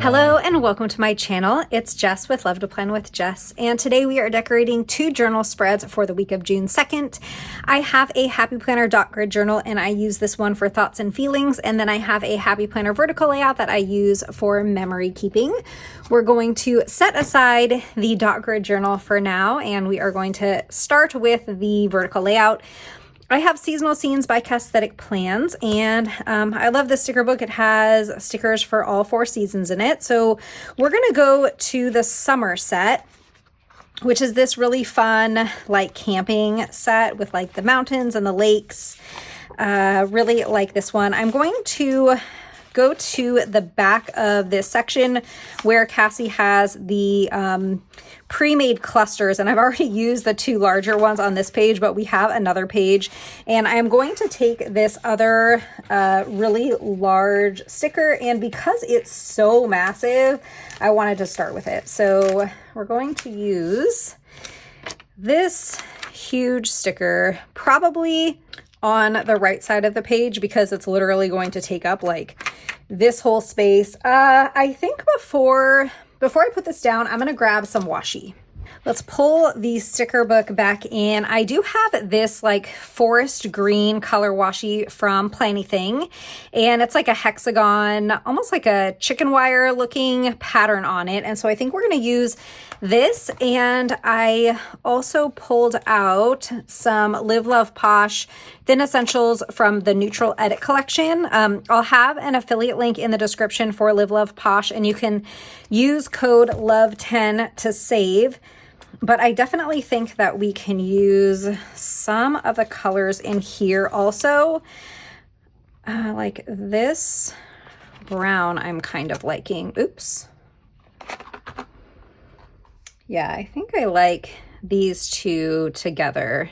Hello and welcome to my channel. It's Jess with Love to Plan with Jess, and today we are decorating 2 journal spreads for the week of June 2nd. I have a Happy Planner dot grid journal and I use this one for thoughts and feelings, and then I have a Happy Planner vertical layout that I use for memory keeping. We're going to set aside the dot grid journal for now, and we are going to start with the vertical layout. I have Seasonal Scenes by Cassthetic plans, and I love this sticker book. It has stickers for all 4 seasons in it. So we're going to go to the summer set, which is this really fun like camping set with like the mountains and the lakes. Really like this one. I'm going to go to the back of this section where Cassie has the pre-made clusters, and I've already used the 2 larger ones on this page, but we have another page, and I am going to take this other really large sticker, and because it's so massive, I wanted to start with it. So we're going to use this huge sticker, probably on the right side of the page, because it's literally going to take up like this whole space. I think before I put this down, I'm gonna grab some washi. Let's pull the sticker book back in. I do have this like forest green color washi from Planything, and it's like a hexagon, almost like a chicken wire looking pattern on it. And so I think we're gonna use this, and I also pulled out some Live Love Posh Thin Essentials from the Neutral Edit collection. I'll have an affiliate link in the description for Live Love Posh, and you can use code LOVE10 to save. But I definitely think that we can use some of the colors in here also. Like this brown I'm kind of liking. Oops. Yeah, I think I like these 2 together.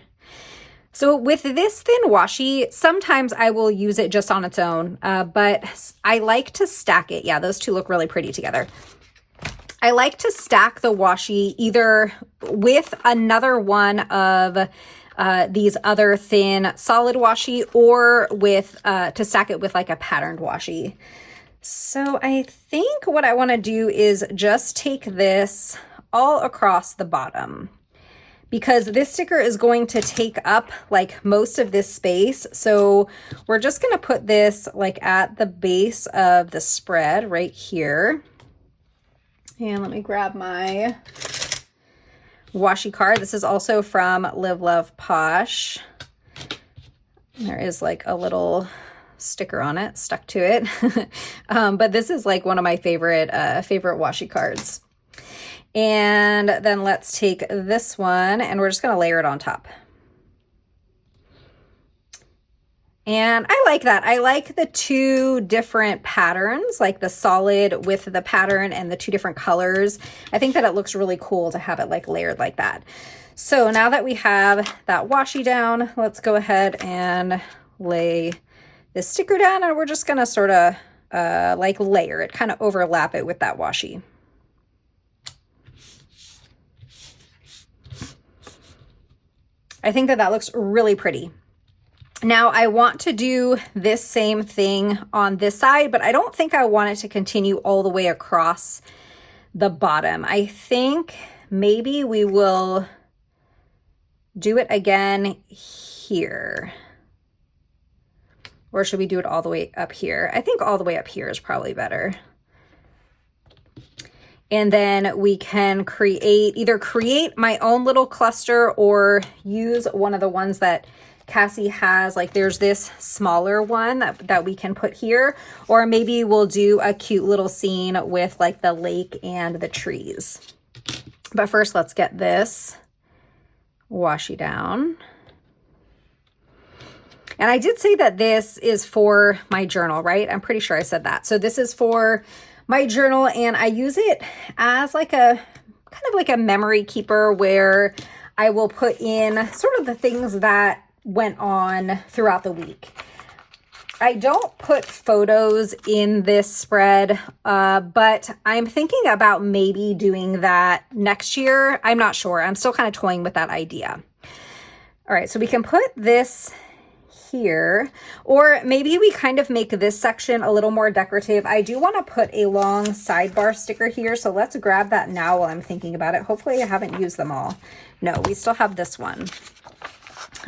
So with this thin washi, sometimes I will use it just on its own, but I like to stack it. Yeah, those 2 look really pretty together. I like to stack the washi either with another one of these other thin solid washi, or with to stack it with like a patterned washi. So I think what I want to do is just take this all across the bottom, because this sticker is going to take up like most of this space. So we're just going to put this like at the base of the spread right here. And let me grab my washi card. This is also from Live Love Posh. There is like a little sticker on it stuck to it. But this is like one of my favorite washi cards. And then let's take this one, and we're just going to layer it on top. And I like that. I like the 2 different patterns, like the solid with the pattern and the 2 different colors. I think that it looks really cool to have it like layered like that. So now that we have that washi down, let's go ahead and lay this sticker down, and we're just going to sort of like layer it, kind of overlap it with that washi. I think that that looks really pretty. Now I want to do this same thing on this side, but I don't think I want it to continue all the way across the bottom. I think maybe we will do it again here. Or should we do it all the way up here? I think all the way up here is probably better. And then we can either create my own little cluster, or use one of the ones that Cassie has. Like there's this smaller one that we can put here, or maybe we'll do a cute little scene with like the lake and the trees. But first, let's get this washi down. And I did say that this is for my journal, right? I'm pretty sure I said that. So this is for my journal, and I use it as like a kind of like a memory keeper, where I will put in sort of the things that went on throughout the week. I don't put photos in this spread, but I'm thinking about maybe doing that next year. I'm not sure. I'm still kind of toying with that idea. All right, so we can put this here. Or maybe we kind of make this section a little more decorative. I do want to put a long sidebar sticker here, so let's grab that now while I'm thinking about it. Hopefully I haven't used them all. No, we still have this one.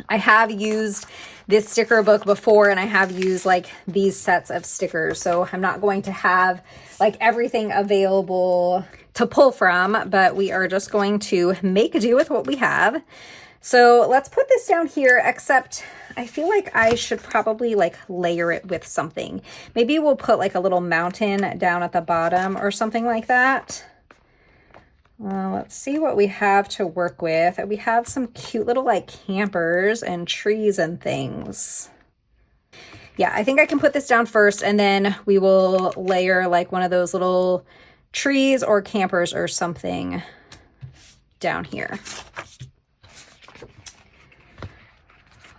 I have used this sticker book before, and I have used like these sets of stickers, so I'm not going to have like everything available to pull from, but we are just going to make do with what we have. So let's put this down here, except I feel like I should probably like layer it with something. Maybe we'll put like a little mountain down at the bottom or something like that. Let's see what we have to work with. We have some cute little like campers and trees and things. Yeah, I think I can put this down first, and then we will layer like one of those little trees or campers or something down here.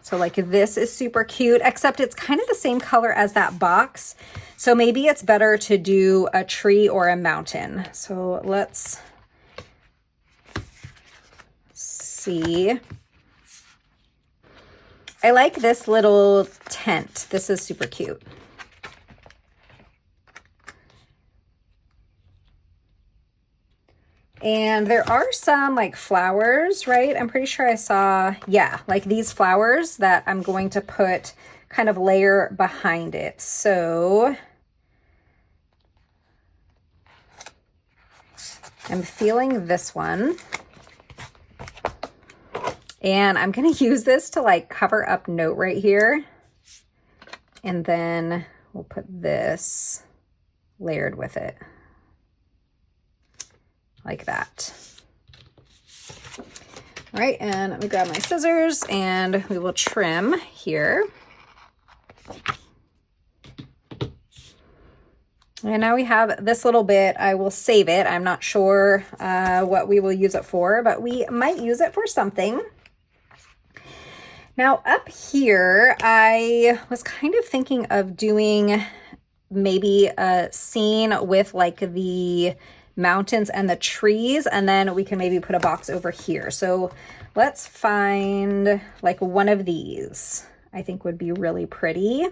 So like this is super cute, except it's kind of the same color as that box. So maybe it's better to do a tree or a mountain. So let's see. I like this little tent. This is super cute. And there are some like flowers, right? I'm pretty sure I saw, yeah, like these flowers that I'm going to put kind of layer behind it. So I'm feeling this one. And I'm going to use this to like cover up note right here. And then we'll put this layered with it. Like that. All right, and let me grab my scissors and we will trim here. And now we have this little bit. I will save it. I'm not sure what we will use it for, but we might use it for something. Now up here, I was kind of thinking of doing maybe a scene with like the mountains and the trees, and then we can maybe put a box over here. So let's find like one of these. I think would be really pretty.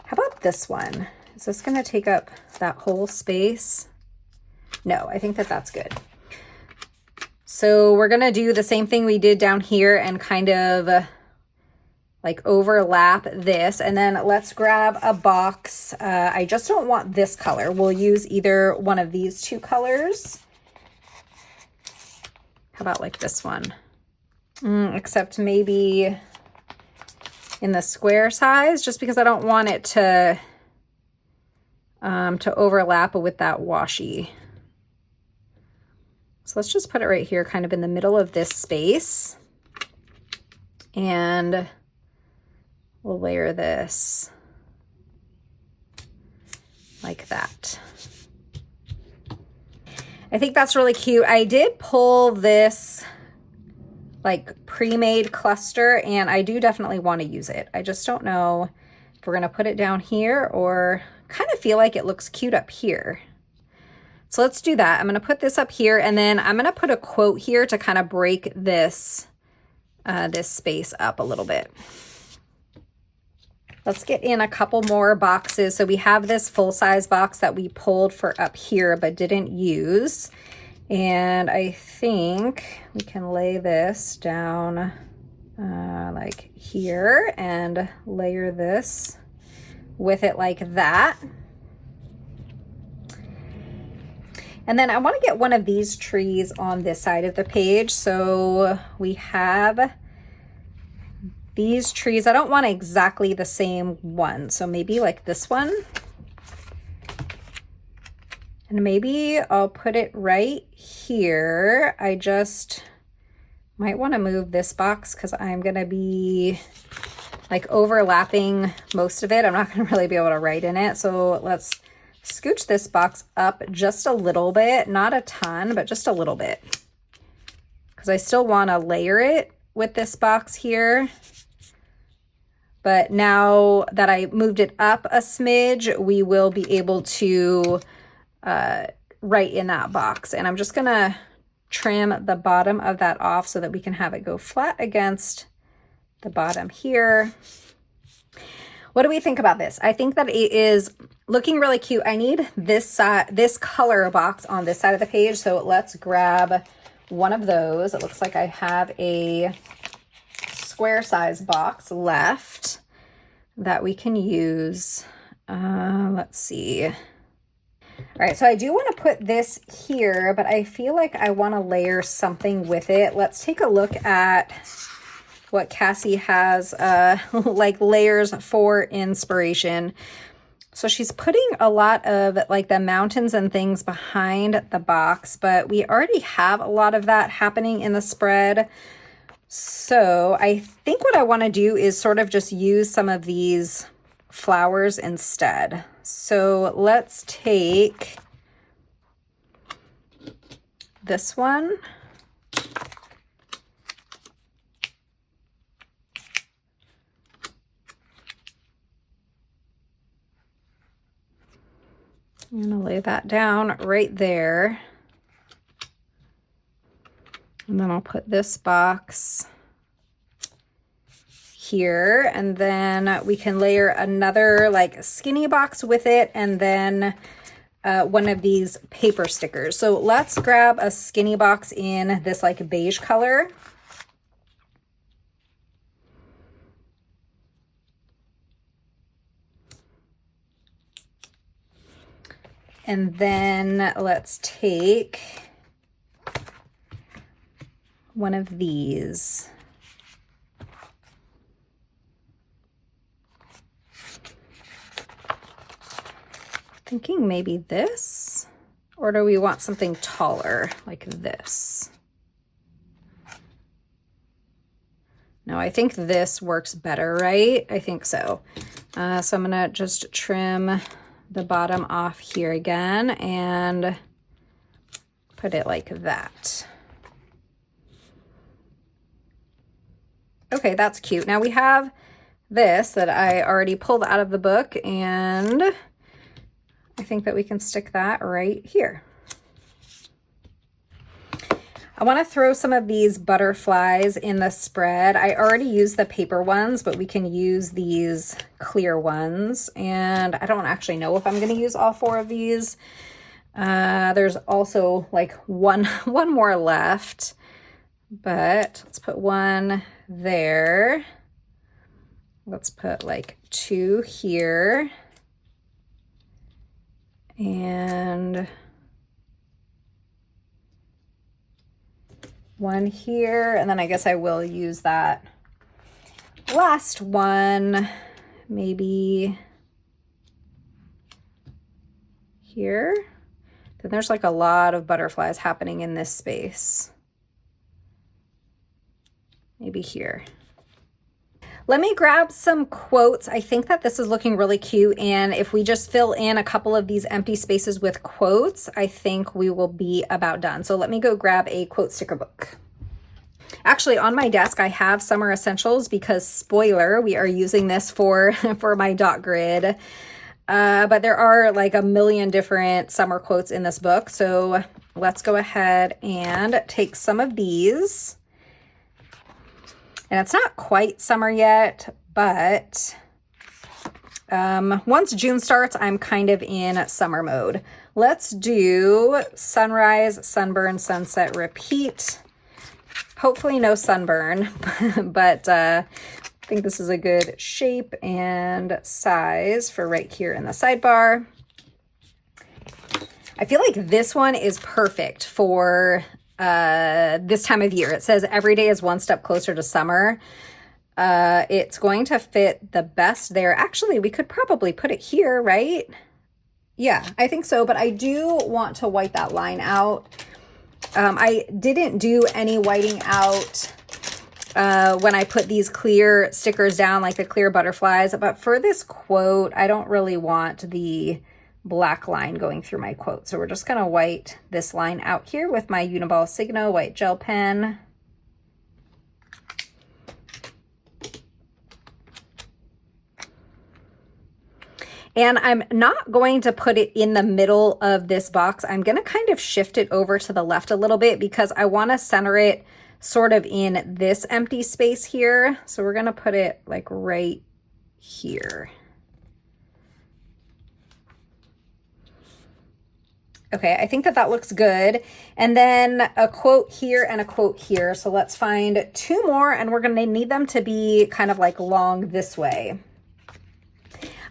How about this one? Is this going to take up that whole space? No, I think that that's good. So we're going to do the same thing we did down here and kind of like overlap this, and then let's grab a box. I just don't want this color. We'll use either one of these two colors. How about like this one? Except maybe in the square size, just because I don't want it to overlap with that washi. So let's just put it right here, kind of in the middle of this space. And we'll layer this like that. I think that's really cute. I did pull this like pre-made cluster, and I do definitely want to use it. I just don't know if we're going to put it down here, or kind of feel like it looks cute up here. So let's do that. I'm going to put this up here, and then I'm going to put a quote here to kind of break this this space up a little bit. Let's get in a couple more boxes. So we have this full-size box that we pulled for up here but didn't use. And I think we can lay this down like here and layer this with it like that. And then I want to get one of these trees on this side of the page. So we have these trees. I don't want exactly the same one. So maybe like this one. And maybe I'll put it right here. I just might want to move this box because I'm going to be like overlapping most of it. I'm not going to really be able to write in it. So let's scooch this box up just a little bit, not a ton, but just a little bit. Because I still want to layer it with this box here. But now that I moved it up a smidge, we will be able to write in that box. And I'm just gonna trim the bottom of that off so that we can have it go flat against the bottom here. What do we think about this? I think that it is looking really cute. I need this color box on this side of the page, so let's grab one of those. It looks like I have a square size box left that we can use. Let's see. All right, so I do want to put this here, but I feel like I want to layer something with it. Let's take a look at what Cassie has like layers for inspiration. So she's putting a lot of like the mountains and things behind the box, but we already have a lot of that happening in the spread. So I think what I want to do is sort of just use some of these flowers instead. So let's take this one. I'm going to lay that down right there. And then I'll put this box here, and then we can layer another like skinny box with it, and then one of these paper stickers. So let's grab a skinny box in this like beige color. And then let's take one of these. Thinking maybe this, or do we want something taller like this? No, I think this works better, right? I think so. So I'm gonna just trim the bottom off here again and put it like that. Okay, that's cute. Now we have this that I already pulled out of the book, and I think that we can stick that right here. I want to throw some of these butterflies in the spread. I already used the paper ones, but we can use these clear ones. And I don't actually know if I'm going to use all 4 of these. There's also like one more left, but let's put one there. Let's put like 2 here. And 1 here, and then I guess I will use that last one maybe here. Then there's like a lot of butterflies happening in this space. Maybe here. Let me grab some quotes. I think that this is looking really cute, and if we just fill in a couple of these empty spaces with quotes, I think we will be about done. So let me go grab a quote sticker book. Actually, on my desk, I have Summer Essentials because, spoiler, we are using this for my dot grid. But there are like a million different summer quotes in this book. So let's go ahead and take some of these. And it's not quite summer yet, but once June starts, I'm kind of in summer mode. Let's do sunrise, sunburn, sunset, repeat. Hopefully no sunburn, but I think this is a good shape and size for right here in the sidebar. I feel like this one is perfect for this time of year. It says every day is one step closer to summer. It's going to fit the best there. Actually, we could probably put it here, right? Yeah, I think so, but I do want to white that line out. I didn't do any whiting out when I put these clear stickers down, like the clear butterflies, but for this quote, I don't really want the black line going through my quote. So we're just going to white this line out here with my Uniball Signo white gel pen. And I'm not going to put it in the middle of this box. I'm going to kind of shift it over to the left a little bit because I want to center it sort of in this empty space here. So we're going to put it like right here. Okay, I think that that looks good. And then a quote here and a quote here. So let's find two more, and we're going to need them to be kind of like long this way.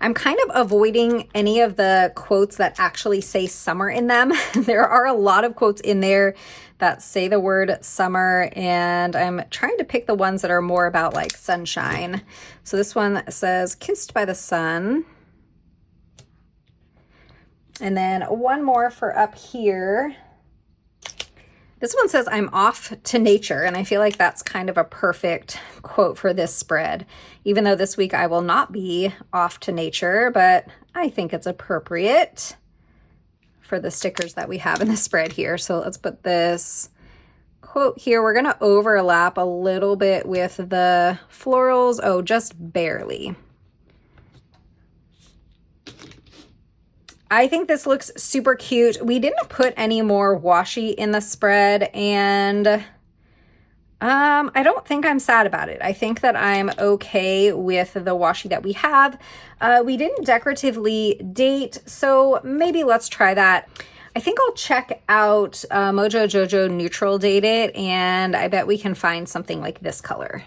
I'm kind of avoiding any of the quotes that actually say summer in them. There are a lot of quotes in there that say the word summer, and I'm trying to pick the ones that are more about like sunshine. So this one says, kissed by the sun. And then one more for up here. This one says, I'm off to nature. And I feel like that's kind of a perfect quote for this spread, even though this week I will not be off to nature, but I think it's appropriate for the stickers that we have in the spread here. So let's put this quote here. We're going to overlap a little bit with the florals. Oh, just barely. I think this looks super cute. We didn't put any more washi in the spread, and I don't think I'm sad about it. I think that I'm okay with the washi that we have. We didn't decoratively date, so maybe let's try that. I think I'll check out Mojo Jojo Neutral Dated, and I bet we can find something like this color.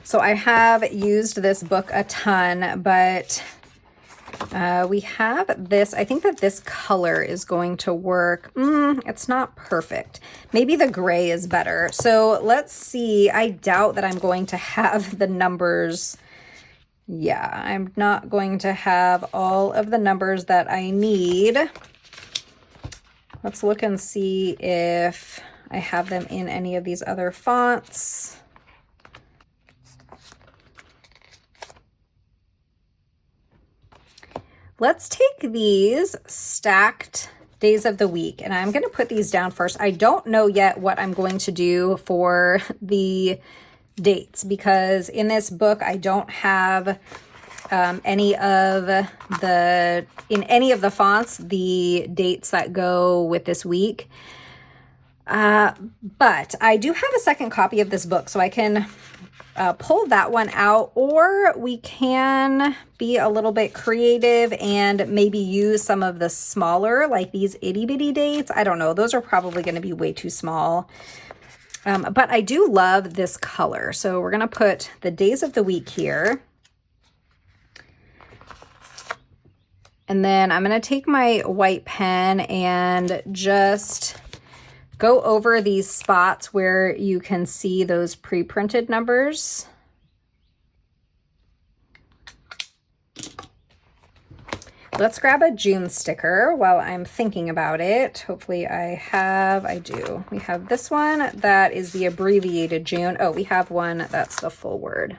So I have used this book a ton, but we have this. I think that this color is going to work. It's not perfect. Maybe the gray is better. So let's see. I doubt that I'm going to have the numbers. Yeah, I'm not going to have all of the numbers that I need. Let's look and see if I have them in any of these other fonts. Let's take these stacked days of the week, and I'm going to put these down first. I don't know yet what I'm going to do for the dates, because in this book I don't have in any of the fonts the dates that go with this week. But I do have a second copy of this book, so I can pull that one out, or we can be a little bit creative and maybe use some of the smaller, like these itty bitty dates. I don't know. Those are probably going to be way too small. But I do love this color. So we're going to put the days of the week here. And then I'm going to take my white pen and just go over these spots where you can see those pre-printed numbers. Let's grab a June sticker while I'm thinking about it. Hopefully I do. We have this one that is the abbreviated June. Oh, we have one that's the full word.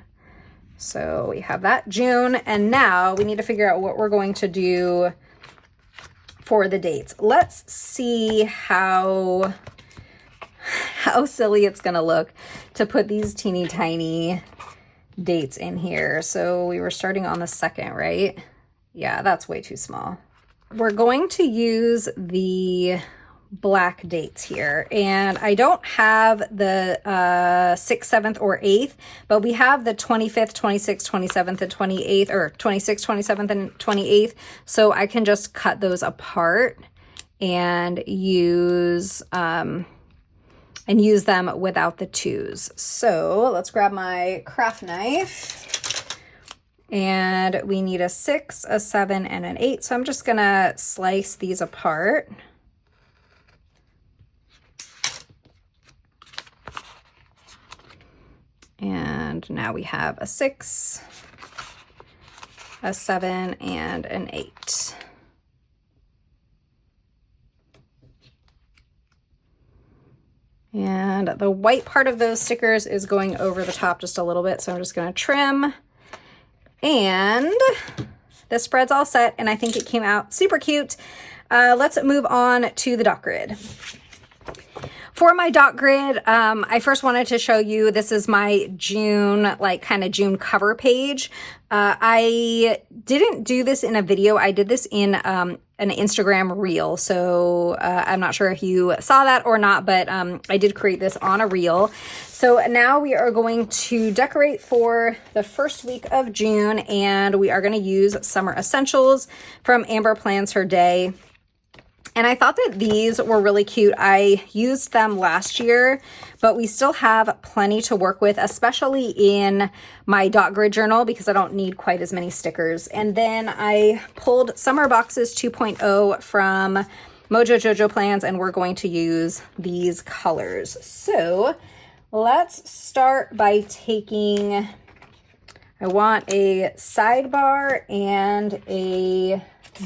So we have that June, and now we need to figure out what we're going to do for the dates. Let's see how silly it's gonna look to put these teeny tiny dates in here. So we were starting on the 2nd, right? Yeah, that's way too small. We're going to use the black dates here, and I don't have the 6th, 7th, or 8th, but we have the 25th, 26th, 27th, and 28th, or 26th, 27th, and 28th. So I can just cut those apart and use them without the 2s. So let's grab my craft knife, and we need a 6, a 7, and an 8. So I'm just gonna slice these apart. And now we have a 6, a 7, and an 8. And the white part of those stickers is going over the top just a little bit, so I'm just going to trim. And the spread's all set, and I think it came out super cute. Let's move on to the dot grid. For my dot grid, I first wanted to show you, this is my June, like kind of June cover page. I didn't do this in a video. I did this in an Instagram reel. So I'm not sure if you saw that or not, but I did create this on a reel. So now we are going to decorate for the first week of June, and we are going to use Summer Essentials from Amber Plans Her Day. And I thought that these were really cute. I used them last year, but we still have plenty to work with, especially in my dot grid journal, because I don't need quite as many stickers. And then I pulled Summer Boxes 2.0 from Mojo Jojo Plans, and we're going to use these colors. So let's start by taking, I want a sidebar and a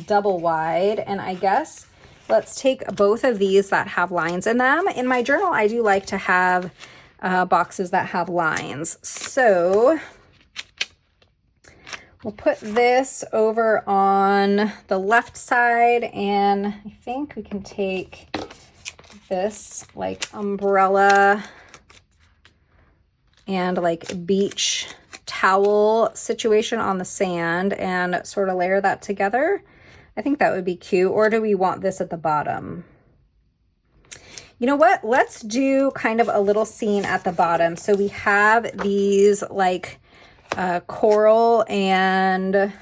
double wide, and I guess let's take both of these that have lines in them. In my journal, I do like to have boxes that have lines. So we'll put this over on the left side, and I think we can take this like umbrella and like beach towel situation on the sand and sort of layer that together. I think that would be cute. Or do we want this at the bottom? You know what? Let's do kind of a little scene at the bottom. So we have these like coral and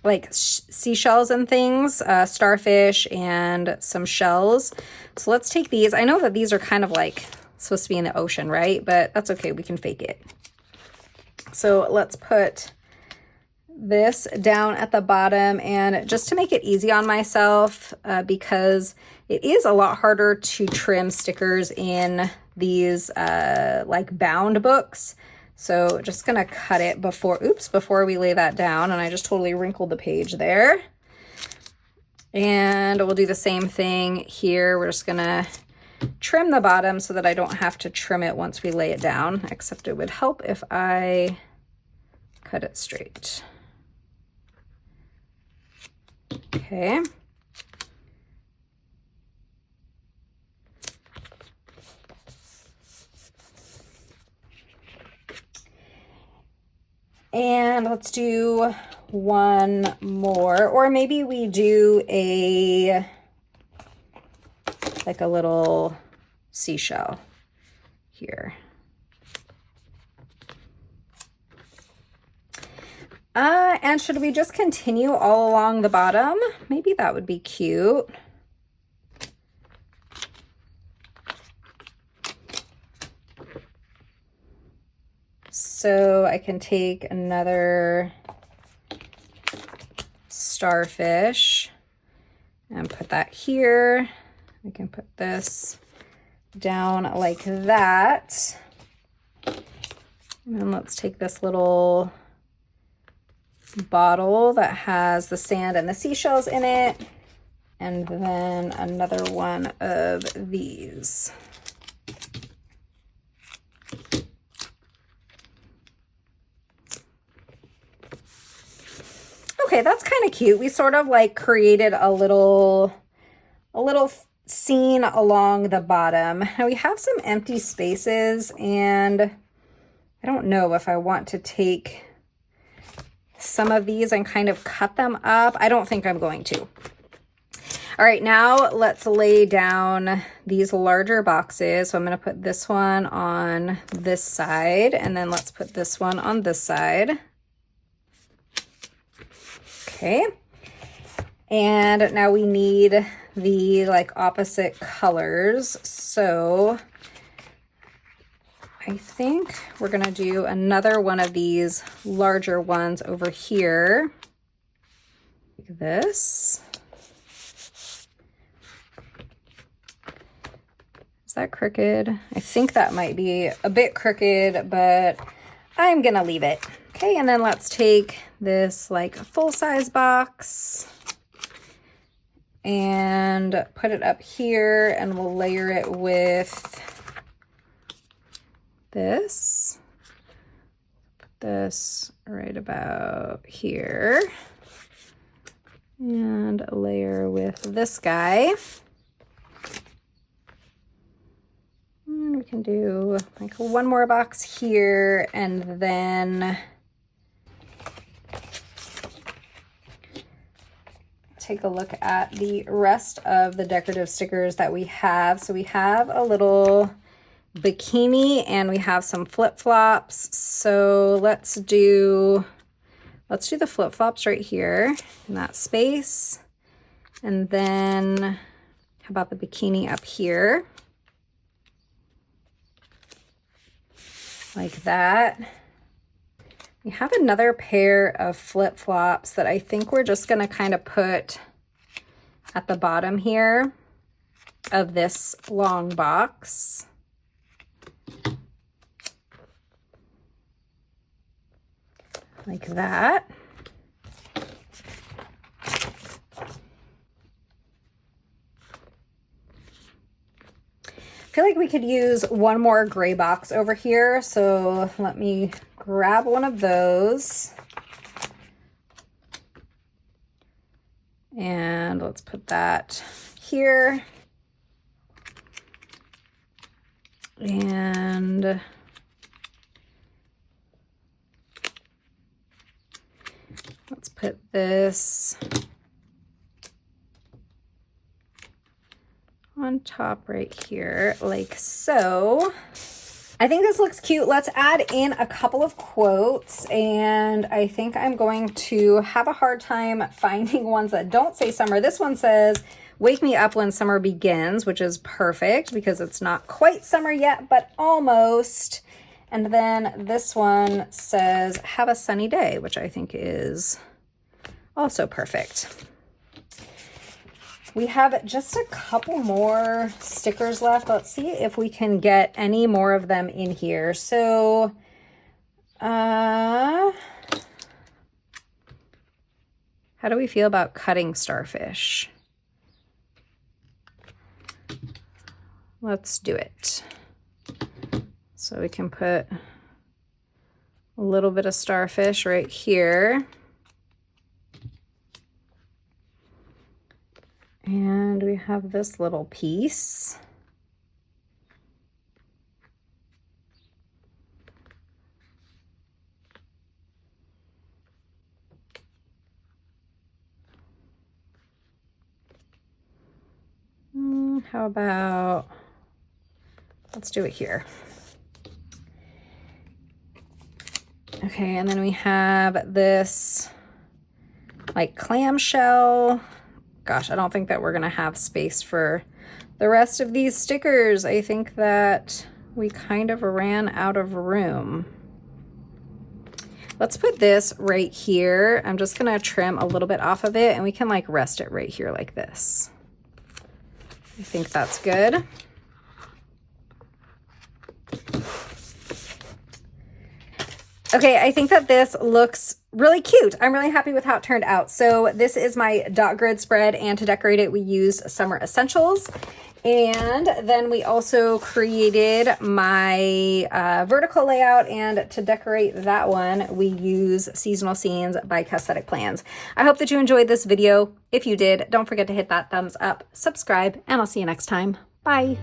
like seashells and things, starfish and some shells. So let's take these. I know that these are kind of like supposed to be in the ocean, right? But that's okay. We can fake it. So let's put this down at the bottom, and just to make it easy on myself, because it is a lot harder to trim stickers in these like bound books. So just gonna cut it before we lay that down, and I just totally wrinkled the page there. And we'll do the same thing here. We're just gonna trim the bottom so that I don't have to trim it once we lay it down, except it would help if I cut it straight. Okay. And let's do one more, or maybe we do like a little seashell here. And should we just continue all along the bottom? Maybe that would be cute. So I can take another starfish and put that here. I can put this down like that. And then let's take this little bottle that has the sand and the seashells in it, and then another one of these. Okay, that's kind of cute. We sort of like created a little scene along the bottom. Now we have some empty spaces, and I don't know if I want to take some of these and kind of cut them up. I don't think I'm going to. All right, now let's lay down these larger boxes. So I'm going to put this one on this side, and then let's put this one on this side. Okay. And now we need the like opposite colors. So I think we're gonna do another one of these larger ones over here, like this. Is that crooked? I think that might be a bit crooked, but I'm gonna leave it. Okay, and then let's take this like full-size box and put it up here, and we'll layer it with this. Put this right about here, and a layer with this guy. We can do like one more box here, and then take a look at the rest of the decorative stickers that we have. So we have a little bikini and we have some flip-flops. So let's do the flip-flops right here in that space. And then how about the bikini up here? Like that. We have another pair of flip-flops that I think we're just going to kind of put at the bottom here of this long box. Like that. I feel like we could use one more gray box over here, so let me grab one of those. And let's put that here. And let's put this on top right here, like so. I think this looks cute. Let's add in a couple of quotes, and I think I'm going to have a hard time finding ones that don't say summer. This one says, "Wake me up when summer begins," which is perfect because it's not quite summer yet, but almost. And then this one says, "Have a sunny day," which I think is also perfect. We have just a couple more stickers left. Let's see if we can get any more of them in here. So, how do we feel about cutting starfish? Let's do it. So we can put a little bit of starfish right here. And we have this little piece. How about, let's do it here. Okay, and then we have this like clamshell. Gosh, I don't think that we're gonna have space for the rest of these stickers. I think that we kind of ran out of room. Let's put this right here. I'm just gonna trim a little bit off of it and we can like rest it right here like this. I think that's good. Okay, I think that this looks really cute. I'm really happy with how it turned out. So this is my dot grid spread, and to decorate it, we used Summer Essentials. And then we also created my vertical layout, and to decorate that one, we use Seasonal Scenes by Cassthetic Plans. I hope that you enjoyed this video. If you did, don't forget to hit that thumbs up, subscribe, and I'll see you next time. Bye.